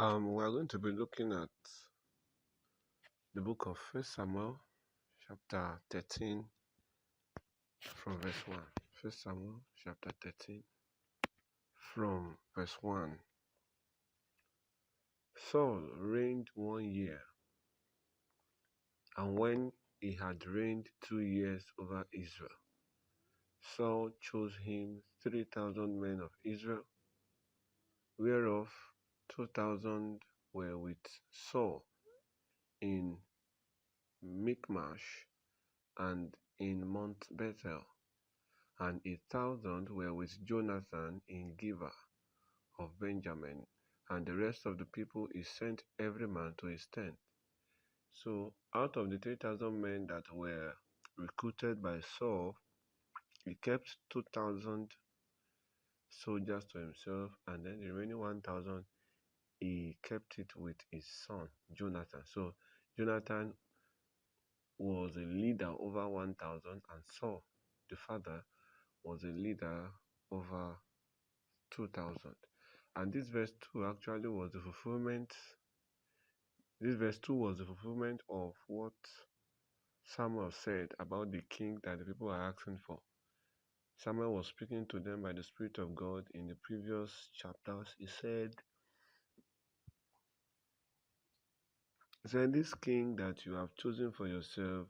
We're going to be looking at the book of First Samuel, chapter 13, from verse 1. First Samuel, chapter 13, from verse 1. Saul reigned 1 year, and when he had reigned 2 years over Israel, Saul chose him 3,000 men of Israel, whereof 2,000 were with Saul in Michmash and in Mount Bethel, and 1,000 were with Jonathan in Gibeah of Benjamin, and the rest of the people he sent every man to his tent. So out of the 3,000 men that were recruited by Saul, he kept 2,000 soldiers to himself, and then the remaining 1,000 he kept it with his son Jonathan. So Jonathan was a leader over 1,000, and Saul, the father, was a leader over 2,000. And this verse 2 actually was the fulfillment. This verse 2 was the fulfillment of what Samuel said about the king that the people are asking for. Samuel was speaking to them by the Spirit of God in the previous chapters. He said, this king that you have chosen for yourself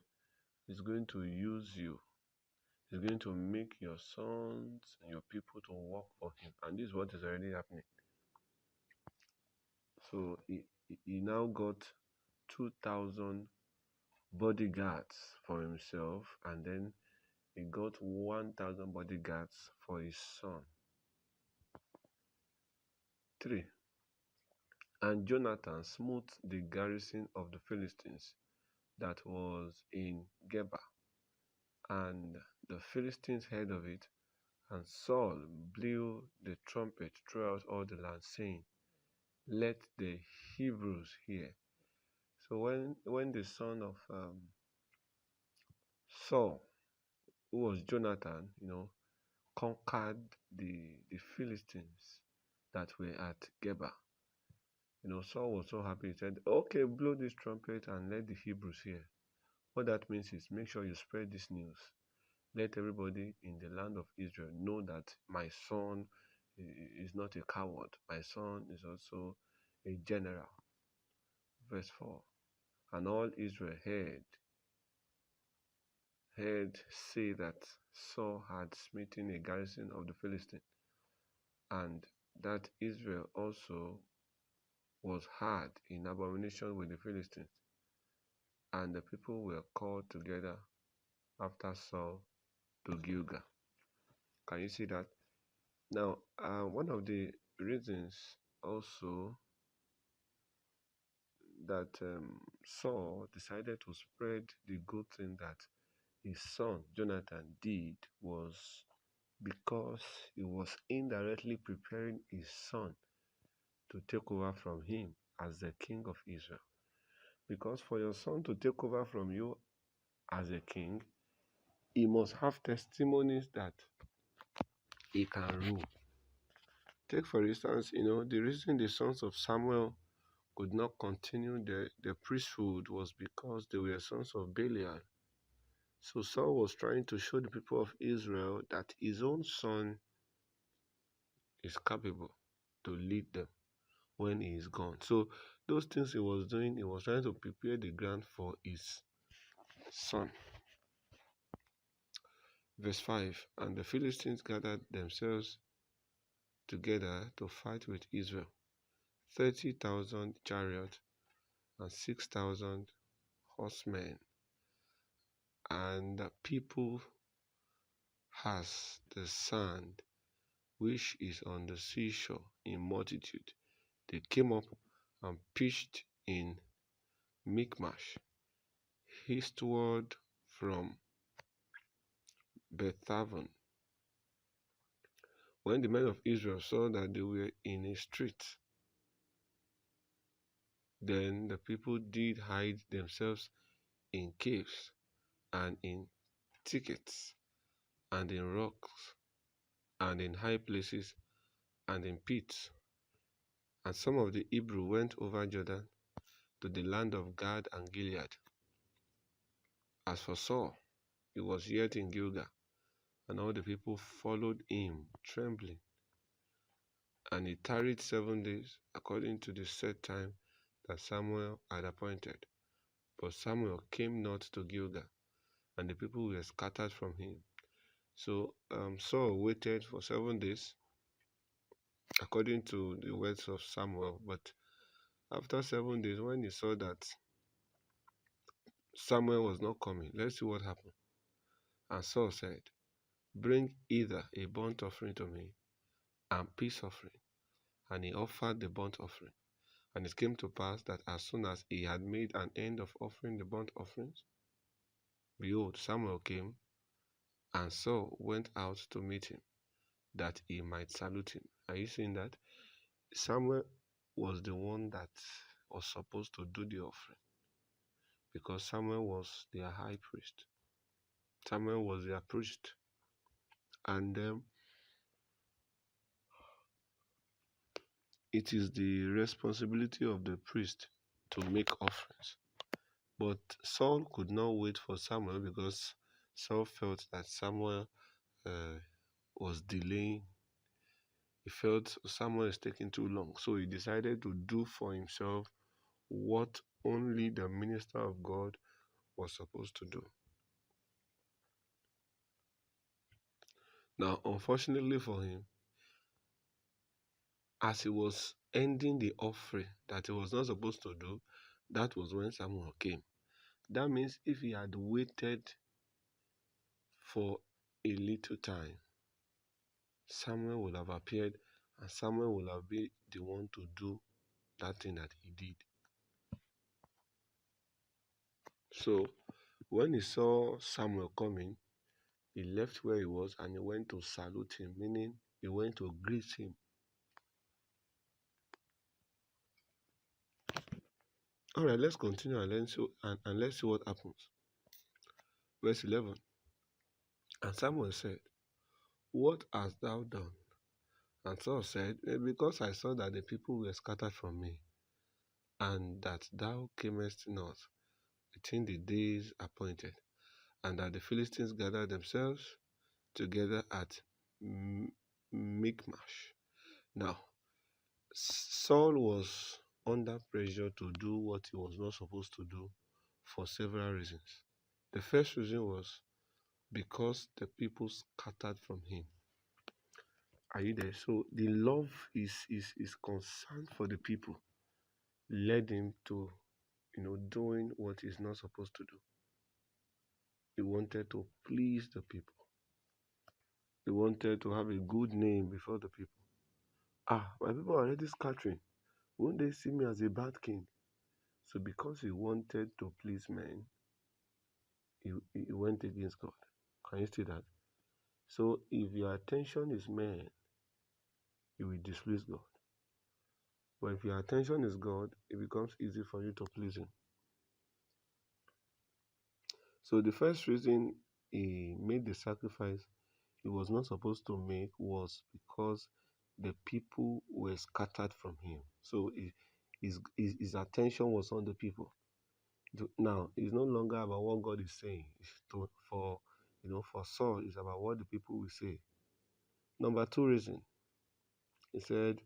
is going to use you. He's going to make your sons and your people to work for him. And this is what is already happening. So he now got 2,000 bodyguards for himself, and then he got 1,000 bodyguards for his son. 3. And Jonathan smote the garrison of the Philistines that was in Geba, and the Philistines heard of it, and Saul blew the trumpet throughout all the land, saying, let the Hebrews hear. So when the son of Saul, who was Jonathan, conquered the Philistines that were at Geba, Saul was so happy. He said, okay, blow this trumpet and let the Hebrews hear. What that means is, make sure you spread this news. Let everybody in the land of Israel know that my son is not a coward. My son is also a general. Verse 4. And all Israel heard say that Saul had smitten a garrison of the Philistines, and that Israel also was hard in abomination with the Philistines. And the people were called together after Saul to Gilgal. Can you see that? Now, one of the reasons also that Saul decided to spread the good thing that his son Jonathan did was because he was indirectly preparing his son to take over from him as the king of Israel. Because for your son to take over from you as a king, he must have testimonies that he can rule. Take for instance, the reason the sons of Samuel could not continue the priesthood was because they were sons of Belial. So Saul was trying to show the people of Israel that his own son is capable to lead them when he is gone. So those things he was doing, he was trying to prepare the ground for his son. Verse 5. And the Philistines gathered themselves together to fight with Israel, 30,000 chariots and 6,000 horsemen. And the people has the sand which is on the seashore in multitude. They came up and pitched in Michmash, eastward from Bethaven. When the men of Israel saw that they were in a strait, then the people did hide themselves in caves and in thickets and in rocks and in high places and in pits And some of the Hebrew went over Jordan to the land of Gad and Gilead. As for Saul, he was yet in Gilgal, and all the people followed him, trembling. And he tarried 7 days, according to the set time that Samuel had appointed. But Samuel came not to Gilgal, and the people were scattered from him. So Saul waited for 7 days, according to the words of Samuel. But after 7 days, when he saw that Samuel was not coming, let's see what happened. And Saul said, Bring either a burnt offering to me and peace offering. And he offered the burnt offering. And it came to pass that as soon as he had made an end of offering the burnt offerings, behold, Samuel came, and Saul went out to meet him, that he might salute him. Are you seeing that? Samuel was the one that was supposed to do the offering, because Samuel was their high priest. Samuel was their priest. And it is the responsibility of the priest to make offerings. But Saul could not wait for Samuel, because Saul felt that Samuel was delaying. He felt Samuel is taking too long. So he decided to do for himself what only the minister of God was supposed to do. Now, unfortunately for him, as he was ending the offering that he was not supposed to do, that was when Samuel came. That means if he had waited for a little time, Samuel would have appeared, and Samuel would have been the one to do that thing that he did. So when he saw Samuel coming, he left where he was and he went to salute him, meaning he went to greet him. All right, let's continue and let's see what happens. Verse 11. And Samuel said, What hast thou done? And Saul said, Because I saw that the people were scattered from me, and that thou camest not within the days appointed, and that the Philistines gathered themselves together at Michmash. Now, Saul was under pressure to do what he was not supposed to do for several reasons. The first reason was because the people scattered from him. Are you there? So the love is concern for the people led him to, doing what he's not supposed to do. He wanted to please the people. He wanted to have a good name before the people. My people are already scattering. Won't they see me as a bad king? So because he wanted to please men, he went against God. Can you see that? So if your attention is men, you will displease God. But if your attention is God, it becomes easy for you to please him. So the first reason he made the sacrifice he was not supposed to make was because the people were scattered from him. So his attention was on the people. Now, it's no longer about what God is saying. For Saul, it's about what the people will say. Number two reason, he said,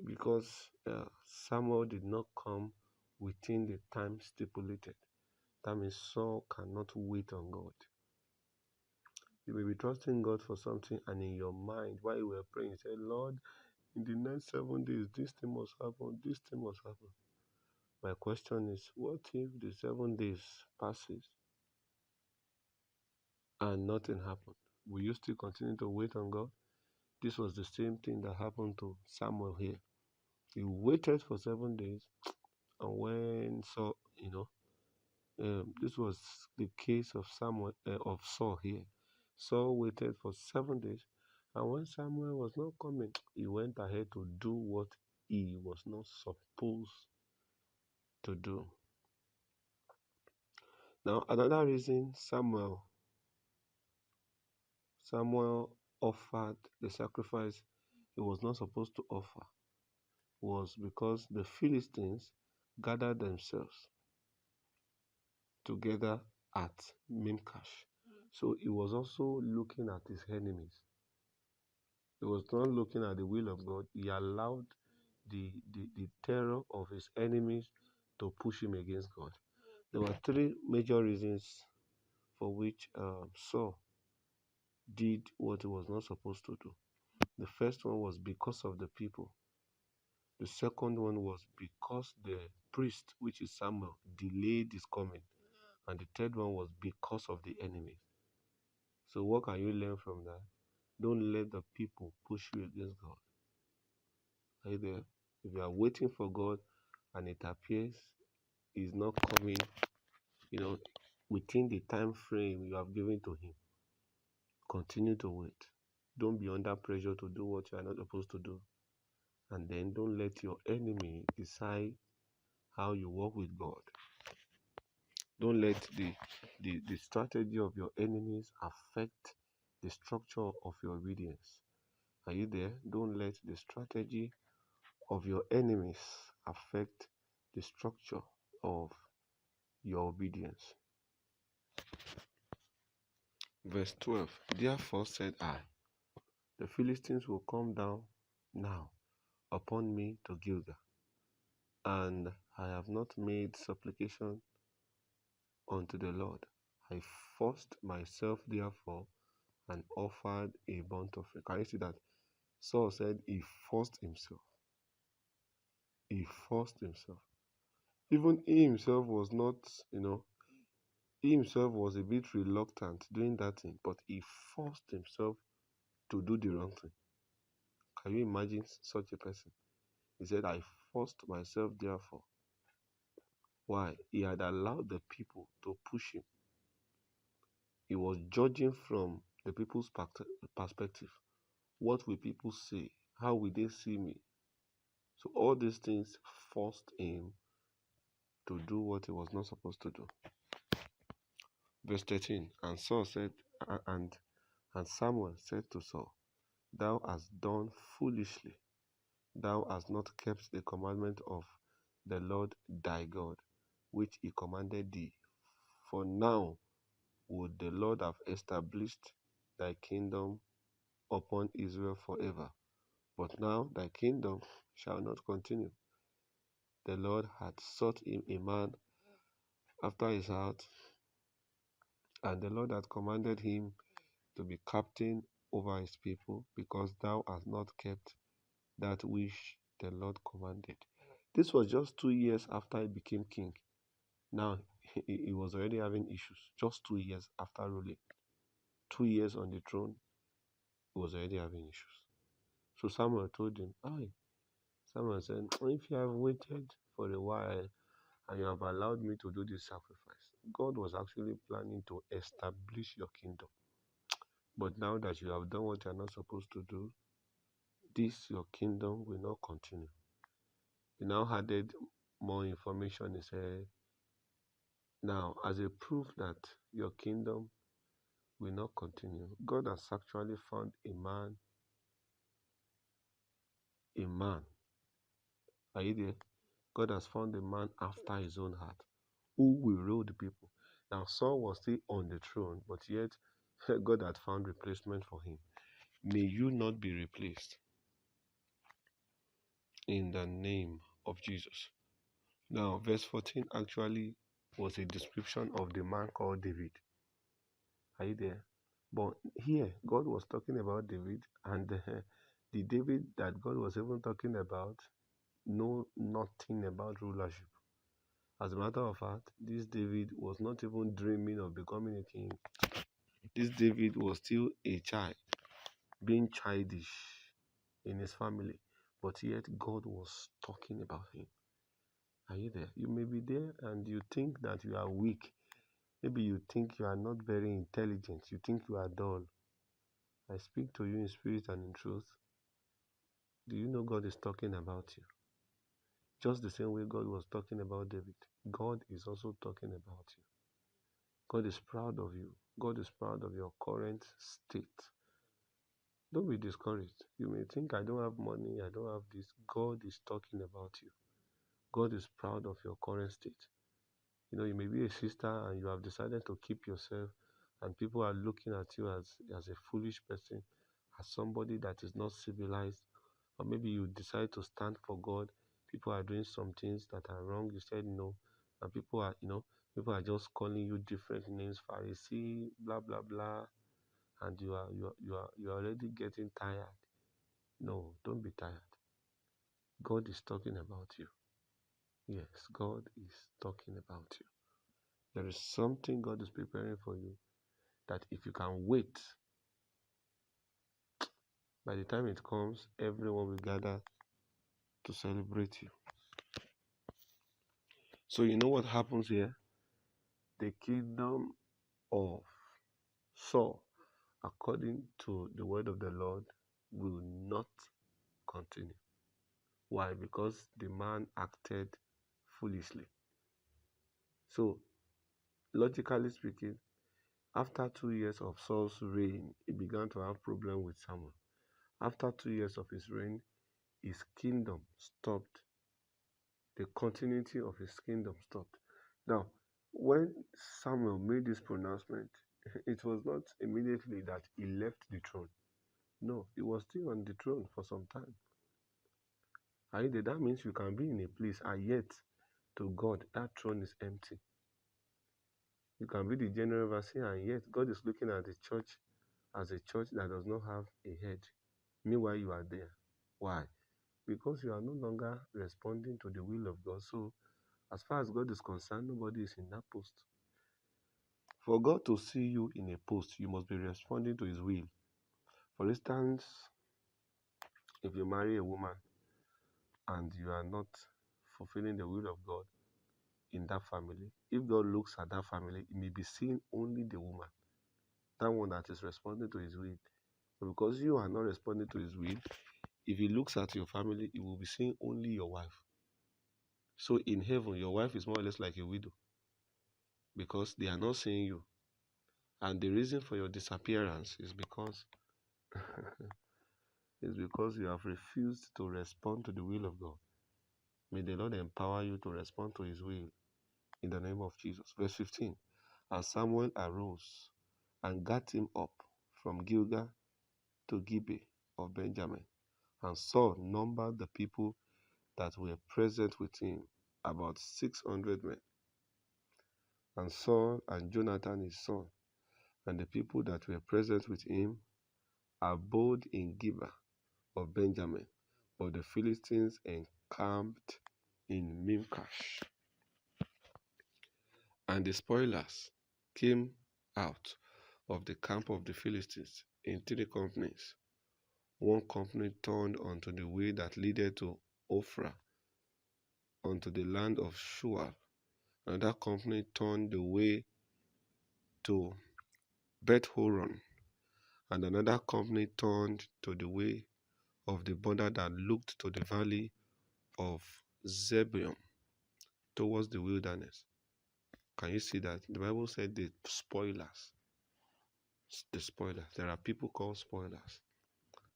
because Samuel did not come within the time stipulated. That means Saul cannot wait on God. You may be trusting God for something, and in your mind, while you were praying, you said, Lord, in the next 7 days, this thing must happen, this thing must happen. My question is, what if the 7 days passes and nothing happened? Will you still continue to wait on God? This was the same thing that happened to Samuel here. He waited for 7 days, and when Saul, this was the case of Saul here. Saul waited for 7 days, and when Samuel was not coming, he went ahead to do what he was not supposed to do. Now, another reason Samuel offered the sacrifice he was not supposed to offer was because the Philistines gathered themselves together at Mimkash. So he was also looking at his enemies. He was not looking at the will of God. He allowed the terror of his enemies to push him against God. There were three major reasons for which Saul did what he was not supposed to do. The first one was because of the people. The second one was because the priest, which is Samuel, delayed his coming. And the third one was because of the enemy. So what can you learn from that? Don't let the people push you against God. Are you there? If you are waiting for God and it appears He's not coming, within the time frame you have given to Him, continue to wait. Don't be under pressure to do what you are not supposed to do. And then don't let your enemy decide how you walk with God. Don't let the strategy of your enemies affect the structure of your obedience. Are you there? Don't let the strategy of your enemies affect the structure of your obedience. Verse 12. Therefore said I, the Philistines will come down now upon me to Gilgal, and I have not made supplication unto the Lord. I forced myself therefore and offered a burnt offering. Can you see that? Saul said he forced himself. He forced himself. Even he himself was not, he himself was a bit reluctant doing that thing, but he forced himself to do the wrong thing. Can you imagine such a person? He said, I forced myself therefore. Why? He had allowed the people to push him. He was judging from the people's perspective. What will people say? How will they see me? So all these things forced him to do what he was not supposed to do. Verse 13, and Saul said, and Samuel said to Saul, thou hast done foolishly. Thou hast not kept the commandment of the Lord thy God, which he commanded thee. For now would the Lord have established thy kingdom upon Israel forever. But now thy kingdom shall not continue. The Lord had sought him a man after his heart, and the Lord had commanded him to be captain over his people, because thou hast not kept that which the Lord commanded. This was just 2 years after he became king. Now, he was already having issues. Just 2 years after ruling. 2 years on the throne, he was already having issues. So Samuel told him, Samuel said, if you have waited for a while and you have allowed me to do this sacrifice, God was actually planning to establish your kingdom. But now that you have done what you are not supposed to do, this your kingdom will not continue. He now added more information. He said, now, as a proof that your kingdom will not continue, God has actually found a man. Are you there? God has found a man after his own heart who will rule the people. Now, Saul was still on the throne, but yet God had found replacement for him. May you not be replaced in the name of Jesus. Now, verse 14 actually was a description of the man called David. Are you there? But here, God was talking about David, and the David that God was even talking about know nothing about rulership. As a matter of fact, this David was not even dreaming of becoming a king. This David was still a child, being childish in his family, but yet God was talking about him. Are you there? You may be there and you think that you are weak. Maybe you think you are not very intelligent. You think you are dull. I speak to you in spirit and in truth. Do you know God is talking about you? Just the same way God was talking about David, God is also talking about you. God is proud of you. God is proud of your current state. Don't be discouraged. You may think, I don't have money, I don't have this. God is talking about you. God is proud of your current state. You may be a sister and you have decided to keep yourself, and people are looking at you as a foolish person, as somebody that is not civilized. Or maybe you decide to stand for God. People are doing some things that are wrong. You said no, and people are just calling you different names, Pharisee, blah blah blah, and you are already getting tired. No, don't be tired. God is talking about you. Yes, God is talking about you. There is something God is preparing for you that if you can wait, by the time it comes, everyone will gather to celebrate you. So you know what happens here? The kingdom of Saul, according to the word of the Lord, will not continue. Why? Because the man acted foolishly. So, logically speaking, after 2 years of Saul's reign, he began to have problem with Samuel. After 2 years of his reign, his kingdom stopped. The continuity of his kingdom stopped. Now, when Samuel made this pronouncement, it was not immediately that he left the throne. No, he was still on the throne for some time. And that means you can be in a place and yet to God that throne is empty. You can be the general overseer and yet God is looking at the church as a church that does not have a head. Meanwhile, you are there. Why? Because you are no longer responding to the will of God. So, as far as God is concerned, nobody is in that post. For God to see you in a post, you must be responding to His will. For instance, if you marry a woman and you are not fulfilling the will of God in that family, if God looks at that family, He may be seeing only the woman, that one that is responding to His will. But because you are not responding to His will, if He looks at your family, He will be seeing only your wife. So in heaven, your wife is more or less like a widow because they are not seeing you. And the reason for your disappearance is because you have refused to respond to the will of God. May the Lord empower you to respond to His will in the name of Jesus. Verse 15. And Samuel arose and got him up from Gilgal to Gibeah of Benjamin. And Saul numbered the people that were present with him, about 600 men. And Saul and Jonathan his son, and the people that were present with him, abode in Gibeah of Benjamin, but the Philistines encamped in Mimcash. And the spoilers came out of the camp of the Philistines in 3 companies. One company turned unto the way that leaded to Ophrah, unto the land of Shual. Another company turned the way to Beth-horon, and another company turned to the way of the border that looked to the valley of Zebulun towards the wilderness. Can you see that? The Bible said the spoilers. The spoilers. There are people called spoilers.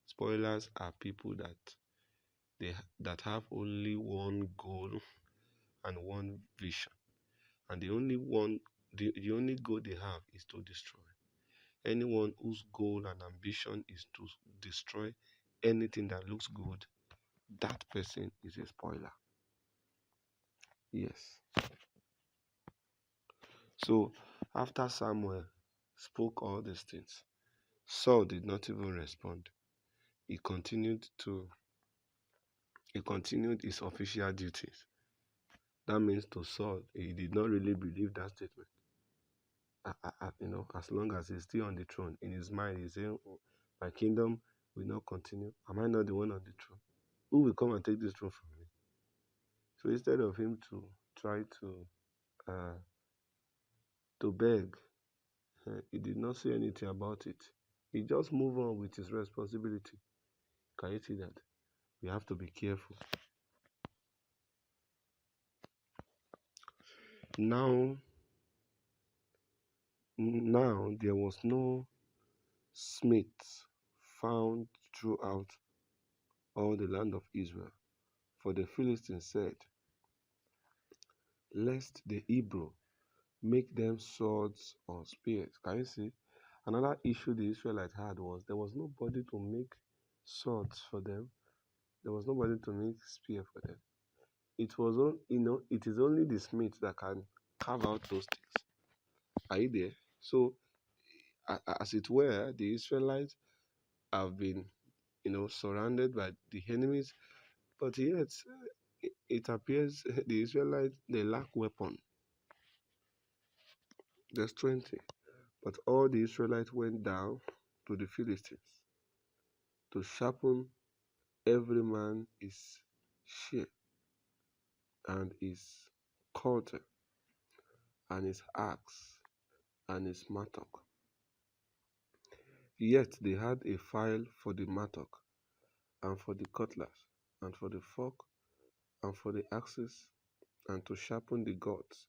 Spoilers are people that have only one goal and one vision, and the only goal they have is to destroy. Anyone whose goal and ambition is to destroy anything that looks good, that person is a spoiler. Yes. So after Samuel spoke all these things, Saul did not even respond. He continued his official duties. That means to Saul, he did not really believe that statement. As long as he's still on the throne, in his mind, he's saying, oh, my kingdom will not continue. Am I not the one on the throne? Who will come and take this throne from me? So instead of him to try to beg, he did not say anything about it. He just moved on with his responsibility. Can you see that? We have to be careful. Now there was no smith found throughout all the land of Israel. For the Philistines said, lest the Hebrew make them swords or spears. Can you see? Another issue the Israelites had was there was nobody to make swords for them. There was nobody to make spear for them. It was it is only the smith that can carve out those things. Are you there? So, as it were, the Israelites have been, surrounded by the enemies, but yet it appears the Israelites they lack weapon. There's 20. But all the Israelites went down to the Philistines to sharpen every man his shear and his quarter and his axe and his mattock. Yet they had a file for the mattock and for the cutlass and for the fork and for the axes and to sharpen the gods.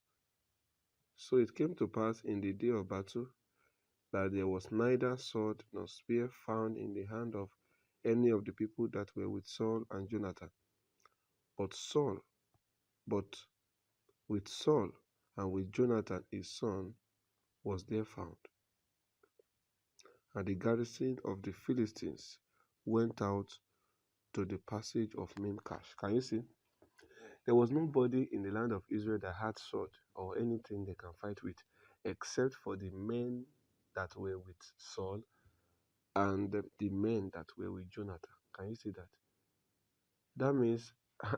So it came to pass in the day of battle that there was neither sword nor spear found in the hand of any of the people that were with Saul and Jonathan. But with Saul and with Jonathan his son was there found. And the garrison of the Philistines went out to the passage of Mimcash. Can you see? There was nobody in the land of Israel that had sword or anything they can fight with, except for the men that were with Saul and the men that were with Jonathan. Can you see that? That means,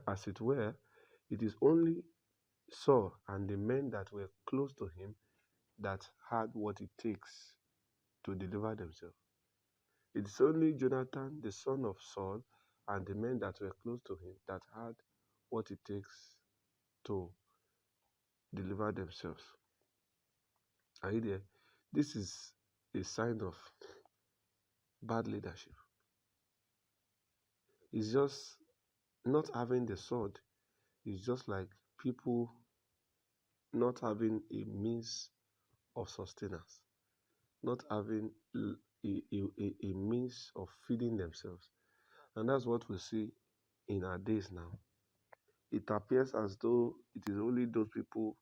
as it were, it is only Saul and the men that were close to him that had what it takes to deliver themselves. It is only Jonathan, the son of Saul, and the men that were close to him that had what it takes to deliver themselves. Are you there? This is a sign of bad leadership. It's just not having the sword. It's just like people not having a means of sustenance, not having a means of feeding themselves. And that's what we see in our days now. It appears as though it is only those people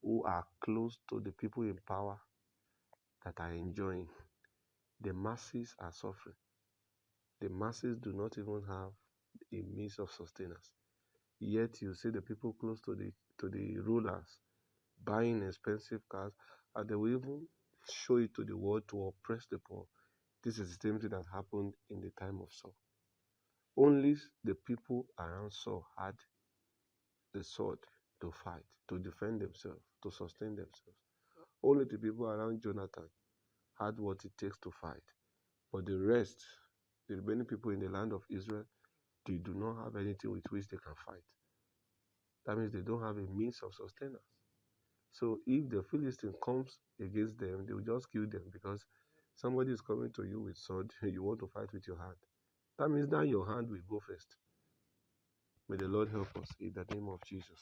who are close to the people in power that are enjoying. The masses are suffering. The masses do not even have a means of sustenance. Yet you see the people close to the rulers buying expensive cars, and they will even show it to the world to oppress the poor. This is the same thing that happened in the time of Saul. Only the people around Saul had the sword to fight, to defend themselves, to sustain themselves. Only the people around Jonathan had what it takes to fight. But the rest, the remaining people in the land of Israel, they do not have anything with which they can fight. That means they don't have a means of sustenance. So if the Philistine comes against them, they will just kill them because somebody is coming to you with sword, you want to fight with your hand. That means now your hand will go first. May the Lord help us in the name of Jesus.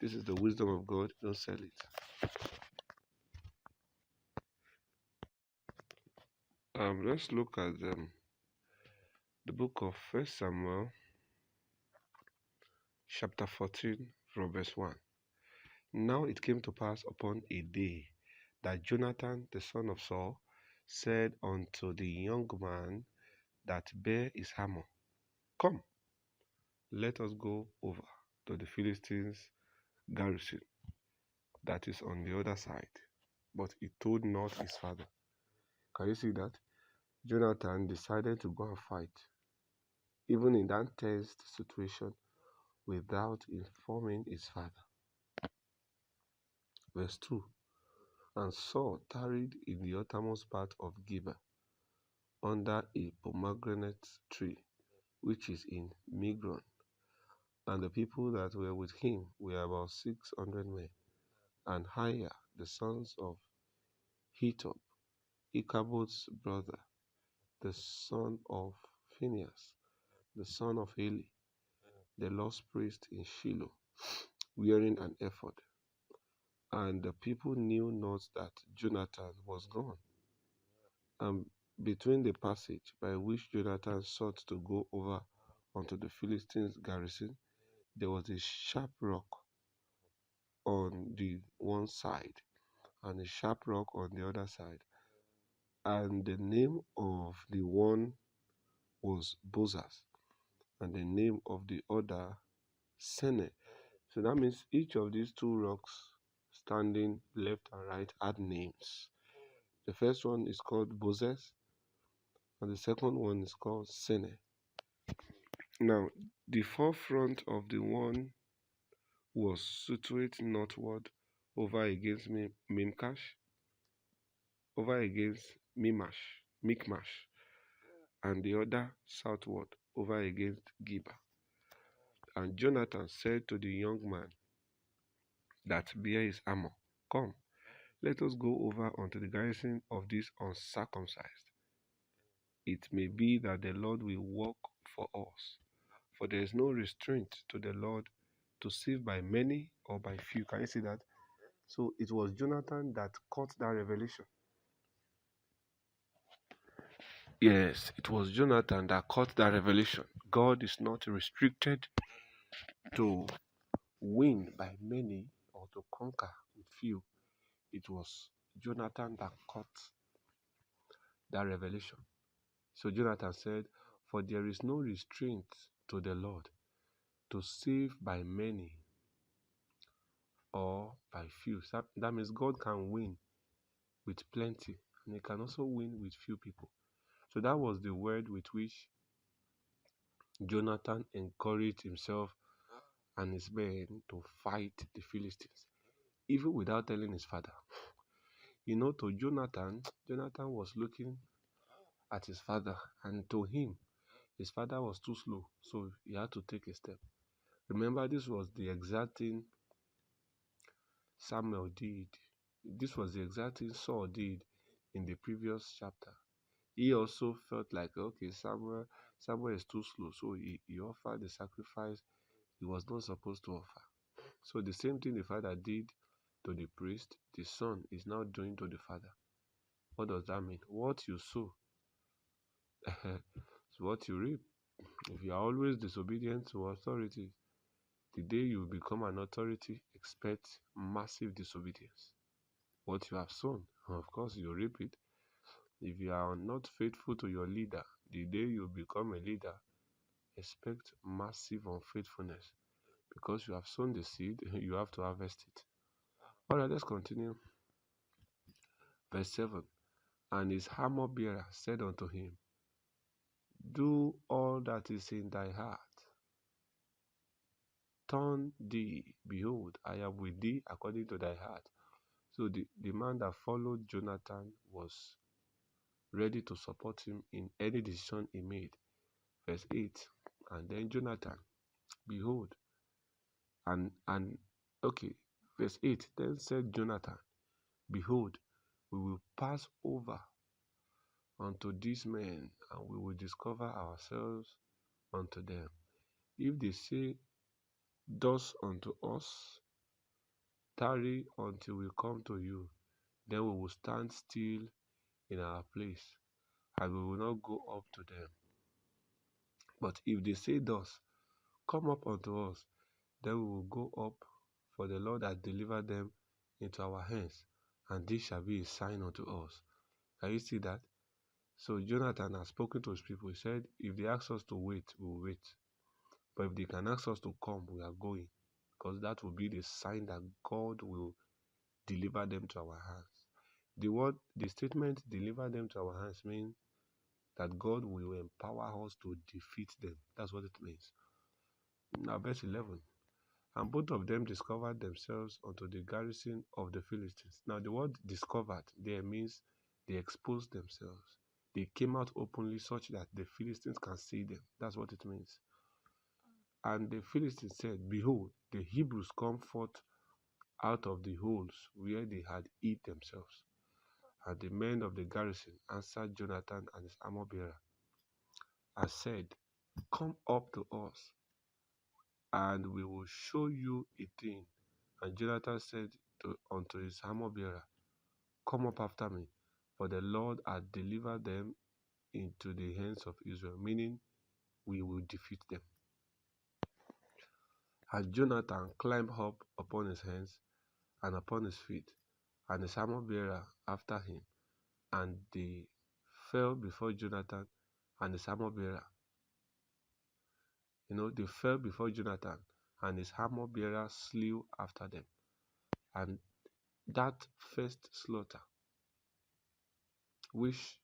This is the wisdom of God. Don't sell it. Let's look at the book of 1 Samuel, chapter 14, from verse 1. Now it came to pass upon a day that Jonathan, the son of Saul, said unto the young man that bare his hammer, Come, let us go over to the Philistines' garrison that is on the other side. But he told not his father. Can you see that? Jonathan decided to go and fight, even in that tense situation, without informing his father. Verse 2. And Saul tarried in the uttermost part of Gibeah, under a pomegranate tree, which is in Migron. And the people that were with him were about 600 men. And Hiah, the sons of Hetob, Ichabod's brother, the son of Phinehas, the son of Eli, the Lord's priest in Shiloh, wearing an ephod. And the people knew not that Jonathan was gone. And Between the passage by which Jonathan sought to go over onto the Philistines' garrison, there was a sharp rock on the one side and a sharp rock on the other side. And the name of the one was Bozas, and the name of the other Sene. So that means each of these two rocks standing left and right had names. The first one is called Bozes, and the second one is called Sene. Now, the forefront of the one was situate northward over against Mimkash, over against Mikmash, and the other southward over against Gibeah. And Jonathan said to the young man that bare his armor, Come, let us go over unto the garrison of these uncircumcised. It may be that the Lord will work for us, for there is no restraint to the Lord to save by many or by few. Can you see that? So it was Jonathan that caught that revelation. Yes, it was Jonathan that caught that revelation. God is not restricted to win by many or to conquer with few. It was Jonathan that caught that revelation. So Jonathan said, For there is no restraint to the Lord to save by many or by few. So that means God can win with plenty, and he can also win with few people. So that was the word with which Jonathan encouraged himself and his men to fight the Philistines, even without telling his father. To Jonathan was looking at his father, and to him, his father was too slow, so he had to take a step. Remember, this was the exact thing Samuel did. This was the exact thing Saul did in the previous chapter. He also felt like, okay, Samuel is too slow, so he offered the sacrifice he was not supposed to offer. So the same thing the father did to the priest, the son is now doing to the father. What does that mean? What you sow is what you reap. If you are always disobedient to authority, the day you become an authority, expect massive disobedience. What you have sown, of course, you reap it. If you are not faithful to your leader, the day you become a leader, expect massive unfaithfulness. Because you have sown the seed, you have to harvest it. Alright, let's continue. Verse 7. And his armor bearer said unto him, Do all that is in thy heart. Turn thee, behold, I am with thee according to thy heart. So the man that followed Jonathan was ready to support him in any decision he made. Verse 8. And then Jonathan, behold, verse 8. Then said Jonathan, Behold, we will pass over unto these men, and we will discover ourselves unto them. If they say thus unto us, tarry until we come to you, then we will stand still in our place, and we will not go up to them. But if they say thus, come up unto us, then we will go up, for the Lord hath delivered them into our hands, and this shall be a sign unto us. Can you see that? So Jonathan has spoken to his people. He said, if they ask us to wait, we will wait. But if they can ask us to come, we are going. Because that will be the sign that God will deliver them to our hands. The statement deliver them to our hands means that God will empower us to defeat them. That's what it means. Now verse 11. And both of them discovered themselves unto the garrison of the Philistines. Now the word discovered there means they exposed themselves. They came out openly such that the Philistines can see them. That's what it means. And the Philistines said, Behold, the Hebrews come forth out of the holes where they had hid themselves. And the men of the garrison answered Jonathan and his armor bearer and said, Come up to us, and we will show you a thing. And Jonathan said unto his armor bearer, Come up after me, for the Lord hath delivered them into the hands of Israel, meaning we will defeat them. And Jonathan climbed up upon his hands and upon his feet, and his armor bearer after him, and they fell before Jonathan and his armor bearer. They fell before Jonathan, and his armor bearer slew after them. And that first slaughter, which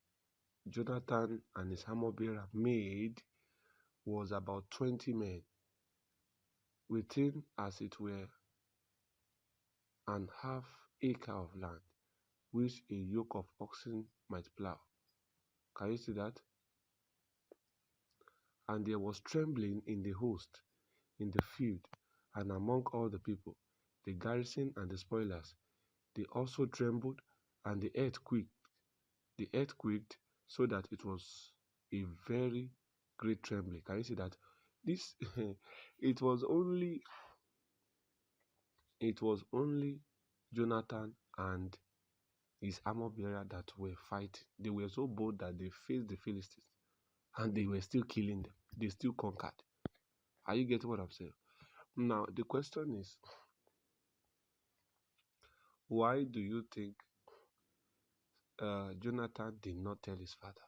Jonathan and his armor bearer made, was about 20 men, within as it were an half acre of land, which a yoke of oxen might plow. Can you see that? And there was trembling in the host, in the field, and among all the people, the garrison and the spoilers. They also trembled, and the earth quaked. The earth quaked, so that it was a very great trembling. Can you see that? This it was only Jonathan and his armor bearer that were fighting. They were so bold that they faced the Philistines, and they were still killing them. They still conquered. Are you getting what I'm saying? Now the question is, why do you think Jonathan did not tell his father?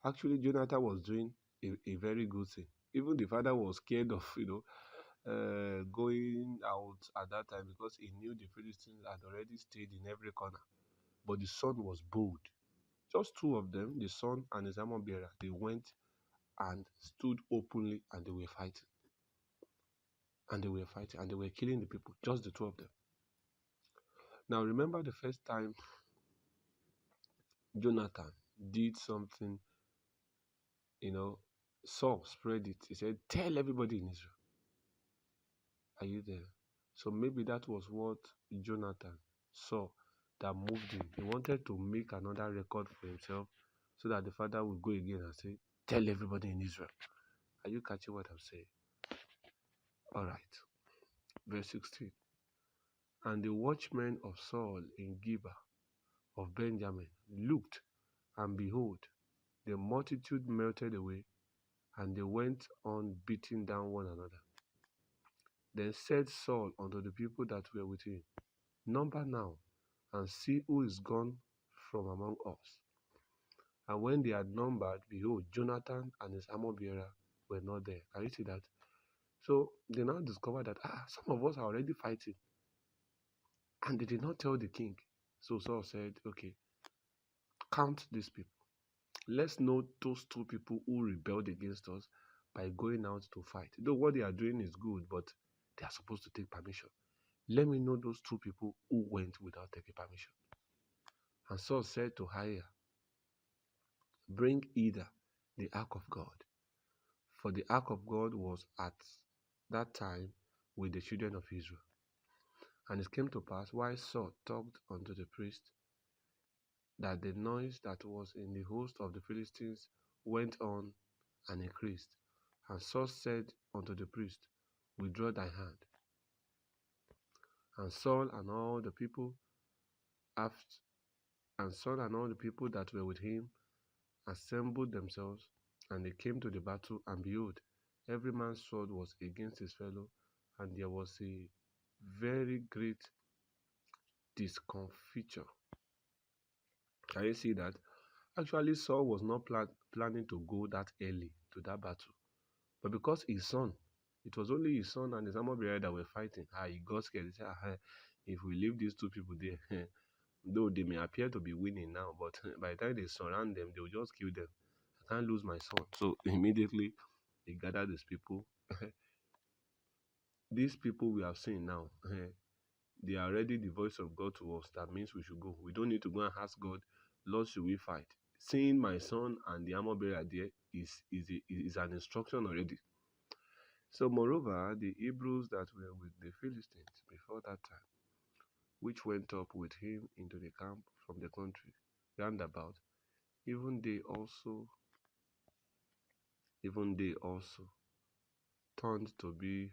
Actually, Jonathan was doing a very good thing. Even the father was scared of, going out at that time, because he knew the Philistines had already stayed in every corner. But the son was bold. Just two of them, the son and his armor bearer, they went and stood openly, and they were fighting. And they were fighting, and they were killing the people, just the two of them. Now, remember the first time Jonathan did something, Saul spread it. He said, "Tell everybody in Israel." Are you there? So maybe that was what Jonathan saw that moved him. He wanted to make another record for himself, so that the father would go again and say, "Tell everybody in Israel." Are you catching what I'm saying? All right. Verse 16. And the watchmen of Saul in Gibeah of Benjamin looked, and behold, the multitude melted away, and they went on beating down one another. Then said Saul unto the people that were with him, "Number now, and see who is gone from among us." And when they had numbered, behold, Jonathan and his armor bearer were not there. Can you see that? So they now discovered that some of us are already fighting, and they did not tell the king. So Saul said, "Okay, count these people. Let's know those two people who rebelled against us by going out to fight. Though what they are doing is good, but they are supposed to take permission. Let me know those two people who went without taking permission." And Saul said to Hiah, "Bring either the ark of God." For the ark of God was at that time with the children of Israel. And it came to pass, while Saul talked unto the priest, that the noise that was in the host of the Philistines went on and increased. And Saul said unto the priest, "Withdraw thy hand." And Saul and all the people that were with him assembled themselves, and they came to the battle, and behold, every man's sword was against his fellow, and there was a very great discomfiture. Can you see that? Actually, Saul was not planning to go that early to that battle. But because his son, it was only his son and his armor bearer that were fighting, he got scared. He said, if we leave these two people there, though they may appear to be winning now, but by the time they surround them, they will just kill them. I can't lose my son. So immediately, he gathered his people. These people we have seen now, they are already the voice of God to us. That means we should go. We don't need to go and ask God, "Lord, should we fight?" Seeing my son and the armor bearer there is an instruction already. So moreover, the Hebrews that were with the Philistines before that time, which went up with him into the camp from the country round about, even they also turned to be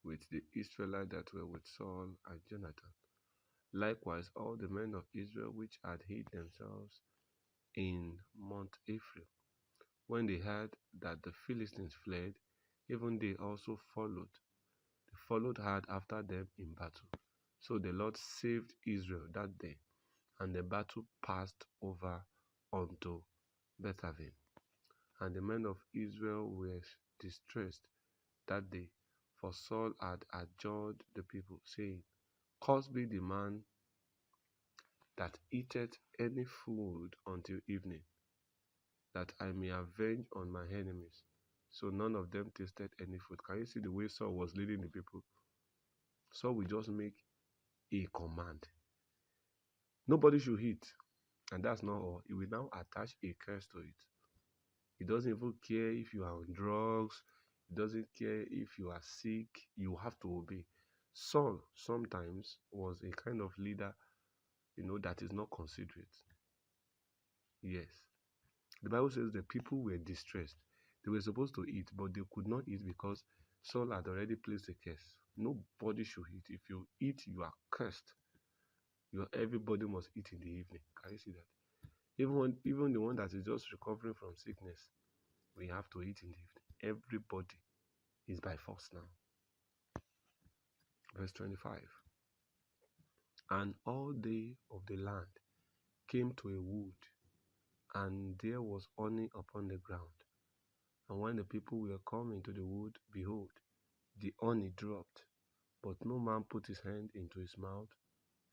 with the Israelites that were with Saul and Jonathan. Likewise, all the men of Israel which had hid themselves in Mount Ephraim. When they heard that the Philistines fled, even they also followed. They followed hard after them in battle. So the Lord saved Israel that day, and the battle passed over unto Bethaven. And the men of Israel were distressed that day, for Saul had adjured the people, saying, Cursed be the man that eateth any food until evening, that I may avenge on my enemies. So none of them tasted any food. Can you see the way Saul was leading the people? Saul will just make a command. Nobody should eat. And that's not all. He will now attach a curse to it. He doesn't even care if you are on drugs. He doesn't care if you are sick. You have to obey. Saul sometimes was a kind of leader, that is not considerate. Yes. The Bible says the people were distressed. They were supposed to eat, but they could not eat because Saul had already placed a curse. Nobody should eat. If you eat, you are cursed. Everybody must eat in the evening. Can you see that? Even the one that is just recovering from sickness, we have to eat in the evening. Everybody is by force now. Verse 25. And all they of the land came to a wood, and there was honey upon the ground. And when the people were come into the wood, behold, the honey dropped, but no man put his hand into his mouth,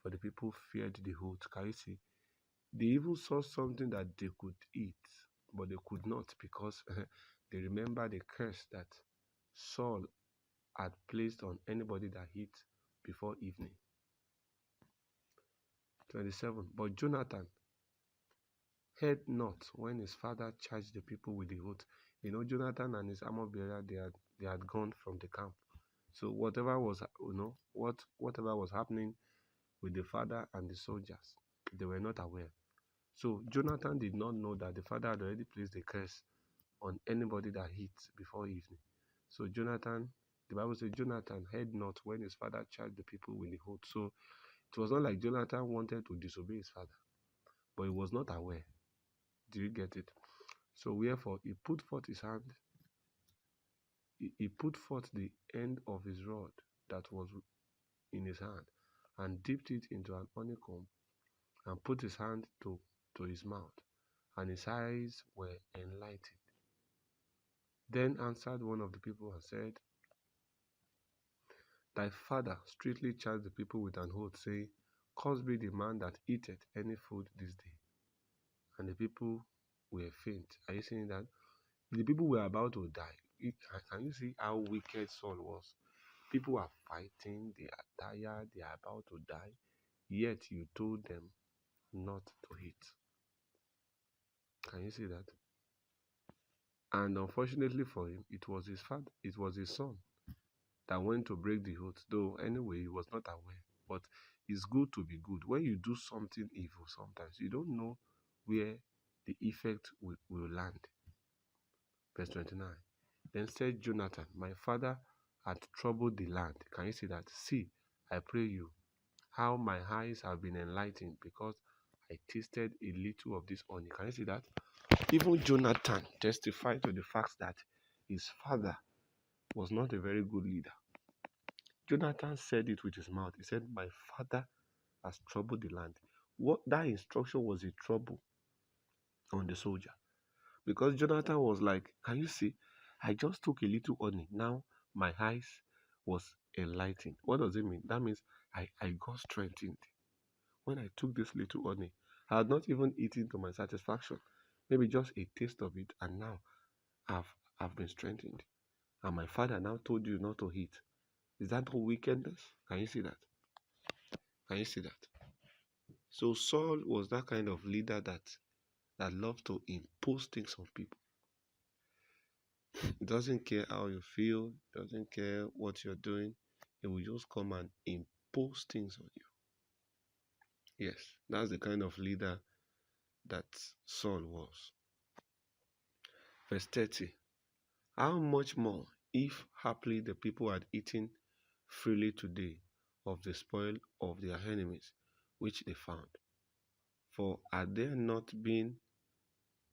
for the people feared the oath. Can you see? They even saw something that they could eat, but they could not, because they remember the curse that Saul had placed on anybody that eats before evening. 27. But Jonathan heard not when his father charged the people with the oath. Jonathan and his armor bearer, they had gone from the camp. So whatever was happening with the father and the soldiers, they were not aware. So Jonathan did not know that the father had already placed a curse on anybody that eats before evening. So the Bible says Jonathan heard not when his father charged the people with the oath. So it was not like Jonathan wanted to disobey his father, but he was not aware. Do you get it? So wherefore he put forth his hand, he put forth the end of his rod that was in his hand, and dipped it into an honeycomb, and put his hand to his mouth, and his eyes were enlightened. Then answered one of the people and said, Thy father straitly charged the people with an oath, saying, Cursed be the man that eateth any food this day. And the people were faint. Are you seeing that? The people were about to die. Can you see how wicked Saul was? People are fighting, they are tired, they are about to die, yet you told them not to eat. Can you see that? And unfortunately for him, it was his father, it was his son that went to break the oath, though anyway he was not aware. But it's good to be good. When you do something evil, sometimes you don't know where the effect will land. Verse 29. Then said Jonathan, My father had troubled the land. Can you see that? See, I pray you, how my eyes have been enlightened, because I tasted a little of this honey. Can you see that? Even Jonathan testified to the fact that his father was not a very good leader. Jonathan said it with his mouth. He said, My father has troubled the land. What that instruction was a trouble on the soldier. Because Jonathan was like, Can you see? I just took a little honey. Now my eyes was enlightened. What does it mean? That means I got strengthened. When I took this little honey, I had not even eaten to my satisfaction. Maybe just a taste of it, and now I've been strengthened. And my father now told you not to eat. Is that not wickedness? Can you see that? Can you see that? So Saul was that kind of leader that loved to impose things on people. He doesn't care how you feel, doesn't care what you're doing. He will just come and impose things on you. Yes, that's the kind of leader that Saul was. Verse 30. How much more, if haply the people had eaten freely today of the spoil of their enemies, which they found? For had there not been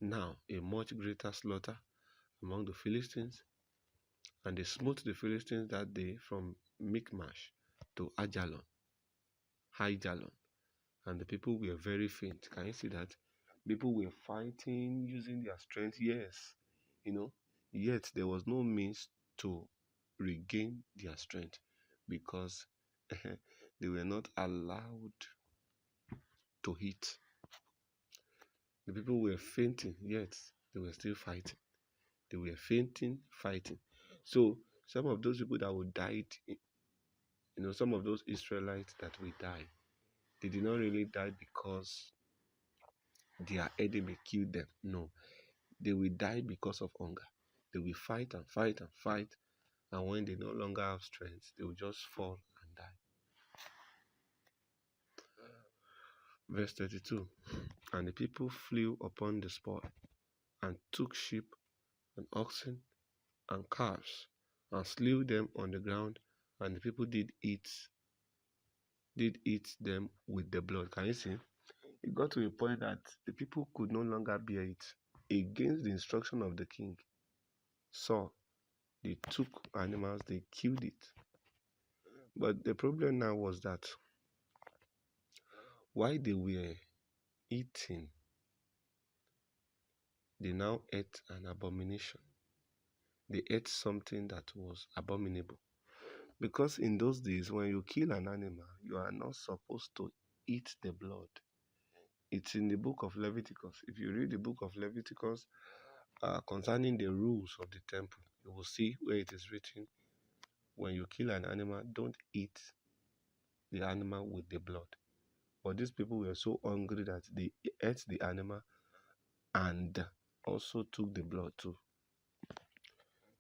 now a much greater slaughter among the Philistines, and they smote the Philistines that day from Michmash to Hijalon, and the people were very faint. Can you see that? People were fighting using their strength, yes, you know, yet there was no means to regain their strength because they were not allowed to hit. The people were fainting, yet they were still fighting. They were fainting, fighting. So some of those people that would died, some of those Israelites that will die, they did not really die because their enemy killed them. No, they will die because of hunger. They will fight and fight and fight, and when they no longer have strength, they will just fall and die. Verse 32. And the people flew upon the spoil, and took sheep and oxen and calves, and slew them on the ground, and the people did eat them with the blood. Can you see? It got to a point that the people could no longer bear it. Against the instruction of the king, Saul, they took animals, they killed it. But the problem now was that while they were eating, they now ate an abomination. They ate something that was abominable. Because in those days, when you kill an animal, you are not supposed to eat the blood. It's in the book of Leviticus. If you read the book of Leviticus concerning the rules of the temple, you will see where it is written, when you kill an animal, don't eat the animal with the blood. But these people were so hungry that they ate the animal and also took the blood too.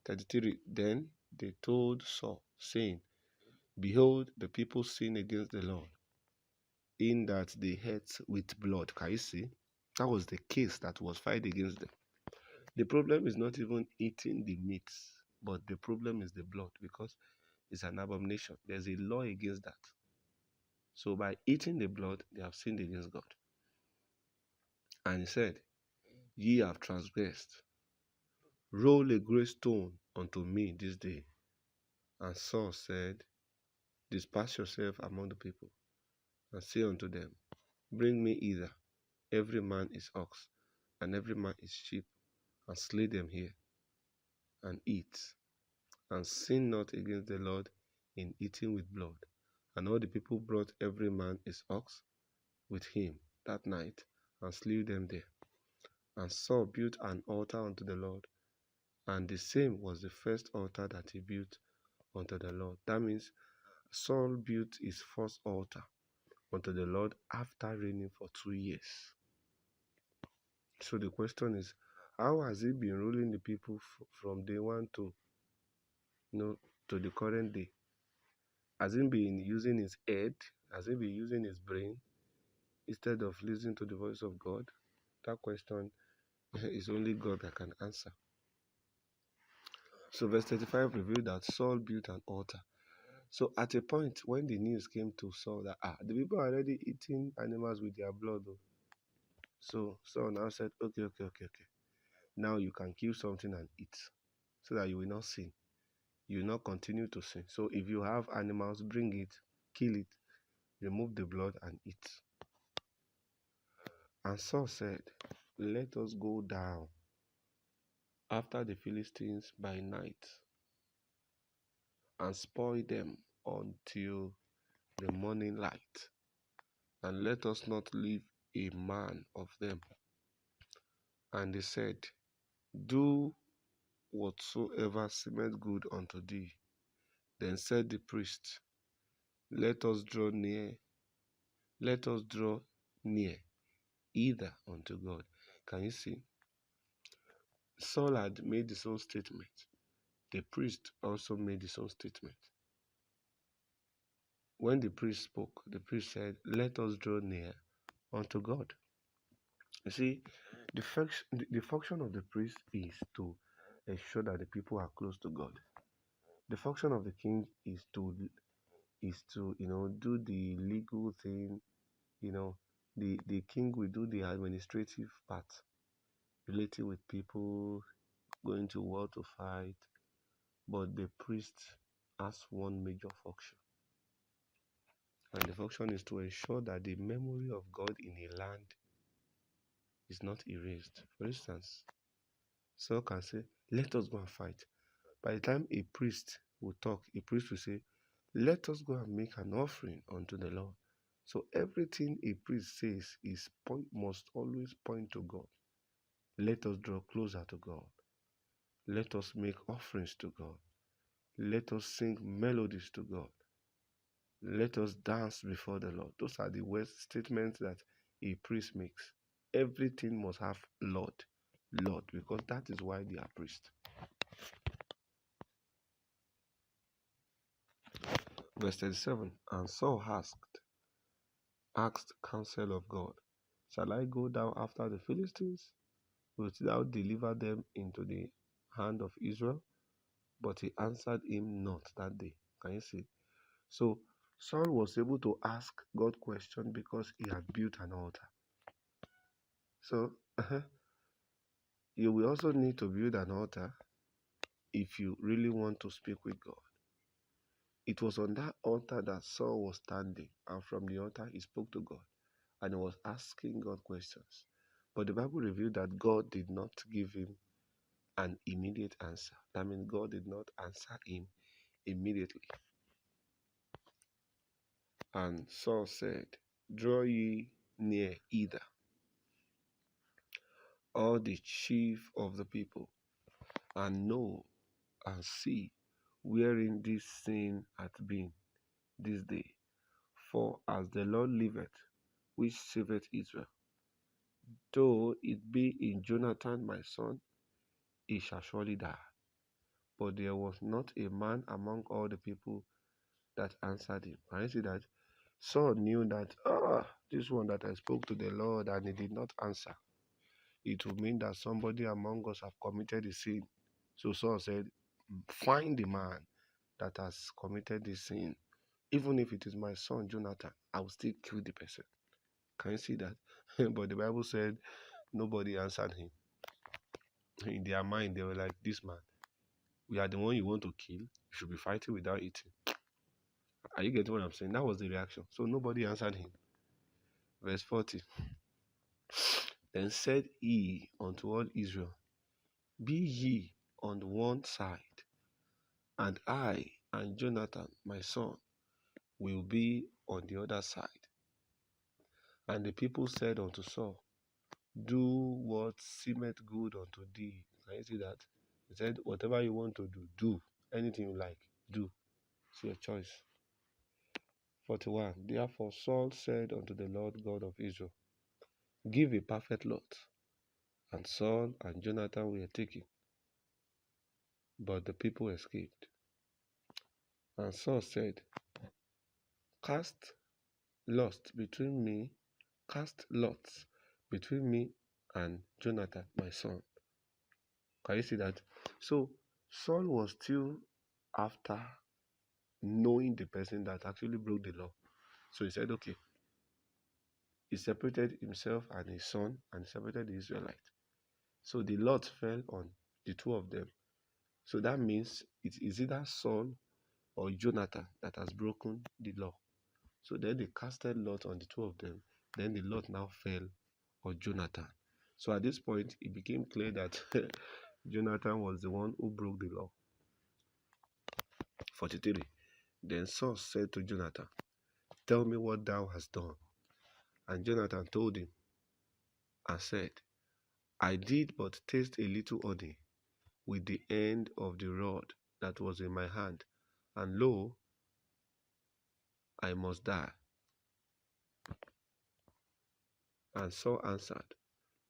33. Then they told Saul, saying, behold, the people sin against the Lord, in that they ate with blood. Can you see? That was the case that was filed against them. The problem is not even eating the meat, but the problem is the blood, because it's an abomination. There's a law against that. So by eating the blood, they have sinned against God. And he said, ye have transgressed. Roll a great stone unto me this day. And Saul said, disperse yourself among the people, and say unto them, bring me either every man his ox, and every man his sheep, and slay them here, and eat, and sin not against the Lord in eating with blood. And all the people brought every man his ox with him that night, and slew them there. And Saul built an altar unto the Lord, and the same was the first altar that he built unto the Lord. That means Saul built his first altar unto the Lord after reigning for 2 years. So the question is, how has he been ruling the people from day one to the current day? Has he been using his head? Has he been using his brain instead of listening to the voice of God? That question is only God that can answer. So verse 35 revealed that Saul built an altar. So at a point when the news came to Saul that the people are already eating animals with their blood. So Saul now said, okay. Now you can kill something and eat, so that you will not sin. You will not continue to sin. So if you have animals, bring it, kill it, remove the blood and eat. And Saul said, let us go down after the Philistines by night, and spoil them until the morning light, and let us not leave a man of them. And they said, do whatsoever seemeth good unto thee. Then said the priest, let us draw near, either unto God. Can you see? Saul had made his own statement. The priest also made his own statement. When the priest spoke, the priest said, let us draw near unto God. You see, the function of the priest is to ensure that the people are close to God. The function of the king is to do the legal thing. The king will do the administrative part. relating with people, going to war to fight, but the priest has one major function. And the function is to ensure that the memory of God in a land is not erased. For instance, Saul can say, let us go and fight. By the time a priest will talk, a priest will say, let us go and make an offering unto the Lord. So everything a priest says must always point to God. Let us draw closer to God. Let us make offerings to God. Let us sing melodies to God. Let us dance before the Lord. Those are the words, statements that a priest makes. Everything must have Lord, Lord, because that is why they are priests. Verse 37, and Saul asked counsel of God, shall I go down after the Philistines? Wilt thou deliver them into the hand of Israel? But he answered him not that day. Can you see? So Saul was able to ask God question because he had built an altar. So you will also need to build an altar if you really want to speak with God. It was on that altar that Saul was standing, and from the altar he spoke to God, and he was asking God questions. But the Bible revealed that God did not give him an immediate answer. That means God did not answer him immediately. And Saul said, draw ye near either, all the chief of the people, and know and see wherein this sin hath been this day. For as the Lord liveth, which saveth Israel, though it be in Jonathan my son, he shall surely die. But there was not a man among all the people that answered him. Can you see that? Saul knew that, this one that I spoke to the Lord and he did not answer, it would mean that somebody among us have committed a sin. So Saul said, find the man that has committed this sin. Even if it is my son Jonathan, I will still kill the person. Can you see that? But the Bible said nobody answered him. In their mind, they were like, this man, we are the one you want to kill. You should be fighting without eating. Are you getting what I'm saying? That was the reaction. So nobody answered him. Verse 40. Then said he unto all Israel, be ye on one side, and I and Jonathan my son will be on the other side. And the people said unto Saul, do what seemeth good unto thee. Can you see that? He said, whatever you want to do, do. Anything you like, do. It's your choice. 41. Therefore Saul said unto the Lord God of Israel, give a perfect lot. And Saul and Jonathan were taken, but the people escaped. And Saul said, cast lots between me, cast lots between me and Jonathan, my son. Can you see that? So Saul was still after knowing the person that actually broke the law. So he said, okay, he separated himself and his son and separated the Israelites. So the lot fell on the two of them. So that means it is either Saul or Jonathan that has broken the law. So then they casted lot on the two of them. Then the lot now fell on Jonathan. So at this point, it became clear that Jonathan was the one who broke the law. 43. Then Saul said to Jonathan, tell me what thou hast done. And Jonathan told him and said, I did but taste a little honey with the end of the rod that was in my hand, and lo, I must die. And Saul answered,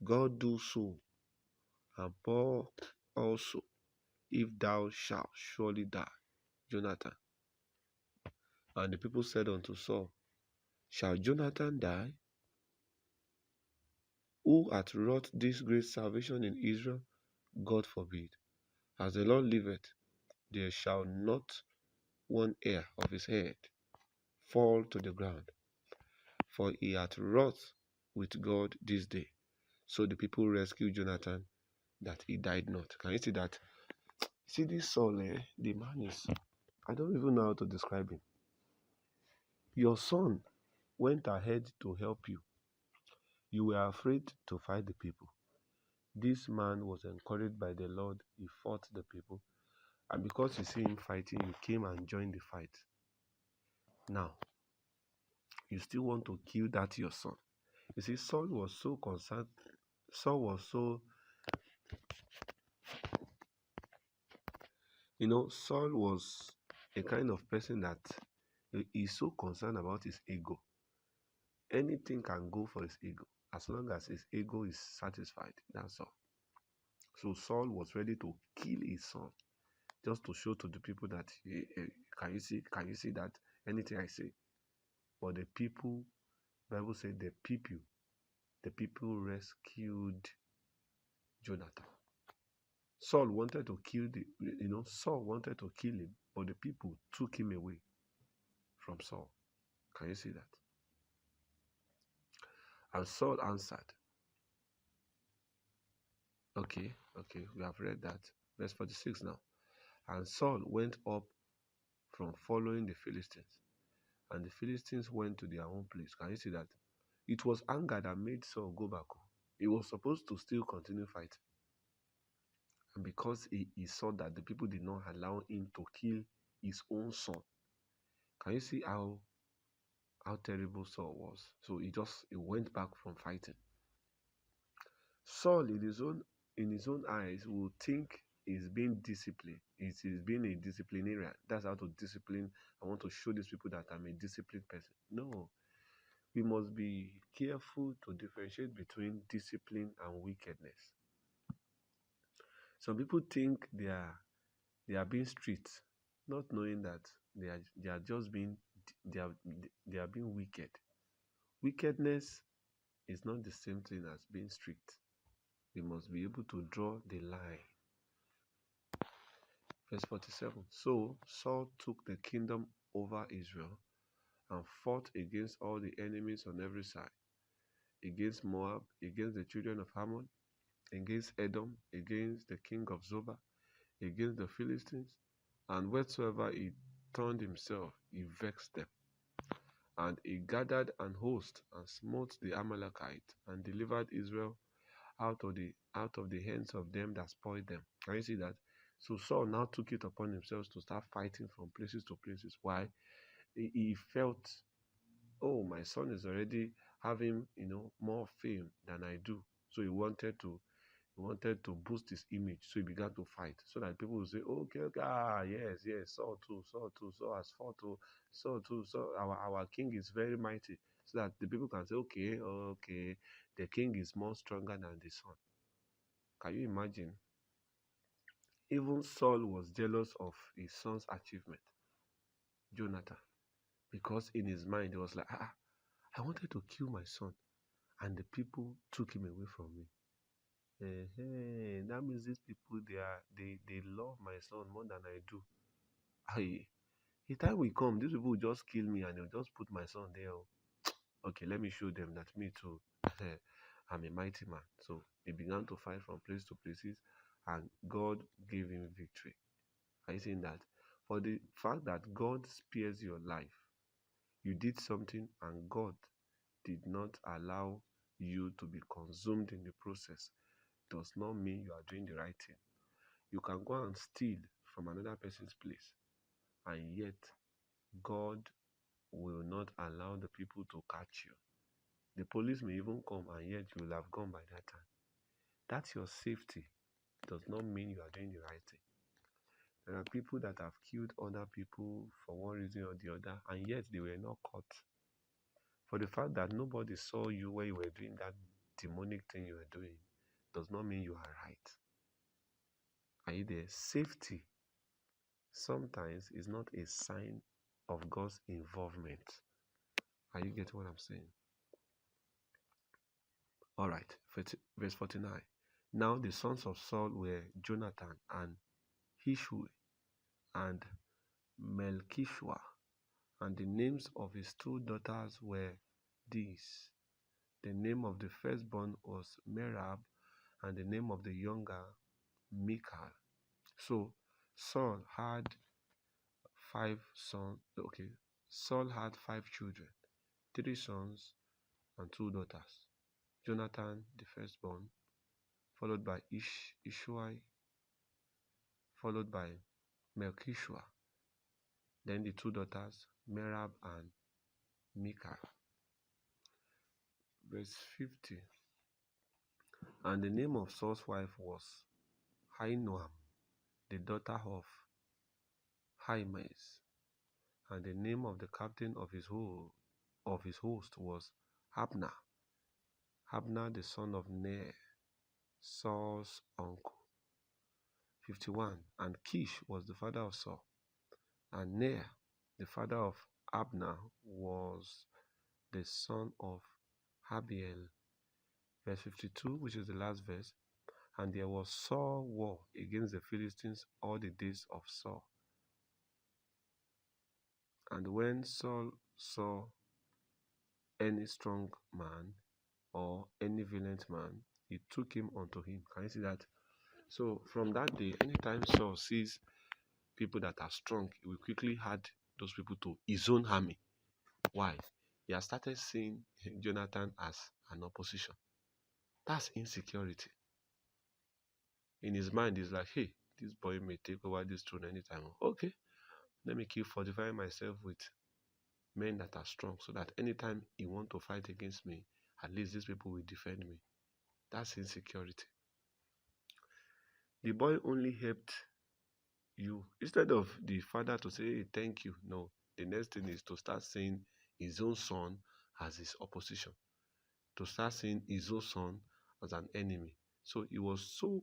God do so, and Paul also, if thou shalt surely die, Jonathan. And the people said unto Saul, shall Jonathan die, who hath wrought this great salvation in Israel? God forbid. As the Lord liveth, there shall not one hair of his head fall to the ground, for he hath wrought with God this day. So the people rescued Jonathan that he died not. Can you see that? See this Saul, the man is, I don't even know how to describe him. Your son went ahead to help you. You were afraid to fight the people. This man was encouraged by the Lord. He fought the people. And because you see him fighting, you came and joined the fight. Now, you still want to kill that your son. You see, Saul was so concerned. Saul was so, Saul was a kind of person that he's so concerned about his ego. Anything can go for his ego as long as his ego is satisfied. That's all. So Saul was ready to kill his son just to show to the people that can you see that anything I say. But the people, Bible said the people rescued Jonathan. Saul wanted to kill Saul wanted to kill him, but the people took him away from Saul. Can you see that? And Saul answered. Okay, we have read that. Verse 46 now. And Saul went up from following the Philistines, and the Philistines went to their own place. Can you see that? It was anger that made Saul go back home. He was supposed to still continue fighting. And because he saw that the people did not allow him to kill his own son. Can you see how terrible Saul was? So he went back from fighting. Saul, in his own eyes, will think he's being disciplined. He's being a disciplinarian. That's how to discipline. I want to show these people that I'm a disciplined person. No. We must be careful to differentiate between discipline and wickedness. Some people think they are being strict, not knowing that they are just being wicked. Wickedness is not the same thing as being strict. We must be able to draw the line. Verse 47. So Saul took the kingdom over Israel and fought against all the enemies on every side, against Moab, against the children of Ammon, against Edom, against the king of Zobah, against the Philistines, and wheresoever he turned himself, he vexed them. And he gathered an host and smote the Amalekites and delivered Israel out of the hands of them that spoiled them. Can you see that? So Saul now took it upon himself to start fighting from places to places. Why? He felt, oh, my son is already having more fame than I do. So he wanted to boost his image. So he began to fight so that people will say, okay, yes, Saul has fought too, so our king is very mighty. So that the people can say, okay, the king is more stronger than the son. Can you imagine? Even Saul was jealous of his son's achievement, Jonathan, because in his mind he was like, I wanted to kill my son, and the people took him away from me. That means these people they love my son more than I do. The time will come, these people will just kill me and they'll just put my son there. Okay, let me show them that me too. I'm a mighty man. So he began to fight from place to places, and God gave him victory. Are you seeing that? For the fact that God spares your life, you did something and God did not allow you to be consumed in the process, does not mean you are doing the right thing. You can go and steal from another person's place, and yet God will not allow the people to catch you. The police may even come, and yet you will have gone by that time. That's your safety. Does not mean you are doing the right thing. There are people that have killed other people for one reason or the other, and yet they were not caught. For the fact that nobody saw you when you were doing that demonic thing you were doing, does not mean you are right. Are you there? Safety sometimes is not a sign of God's involvement. Are you getting what I'm saying? All right, verse 49. Now the sons of Saul were Jonathan and Hishui and Melchishua, and the names of his two daughters were these: The name of the firstborn was Merab, and the name of the younger, Michal. So Saul had 5 sons. Okay, Saul had 5 children, 3 sons and 2 daughters. Jonathan, the firstborn, followed by Ishuai, followed by Melchishua, then the 2 daughters, Merab and Michal. Verse 50. And the name of Saul's wife was Ahinoam, the daughter of Ahimaaz, and the name of the captain of his host was Abner, the son of Ner, Saul's uncle. 51. And Kish was the father of Saul, and Ner, the father of Abner, was the son of Abiel. Verse 52, which is the last verse. And there was sore war against the Philistines all the days of Saul. And when Saul saw any strong man or any valiant man, he took him unto him. Can you see that? So from that day, anytime Saul sees people that are strong, he will quickly add those people to his own army. Why? He has started seeing Jonathan as an opposition. That's insecurity. In his mind, he's like, hey, this boy may take over this throne anytime. Okay, let me keep fortifying myself with men that are strong, so that anytime he want to fight against me, at least these people will defend me. That's insecurity. The boy only helped you. Instead of the father to say, hey, thank you, no. The next thing is to start seeing his own son as his opposition, to start seeing his own son as an enemy. So he was so,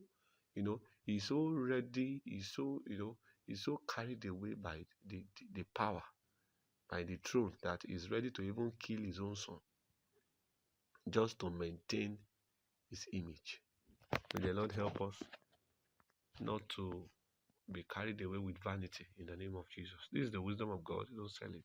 he's so ready, he's so carried away by the power, by the throne, that he's ready to even kill his own son just to maintain his image. May the Lord help us not to be carried away with vanity in the name of Jesus. This is the wisdom of God. Don't sell it.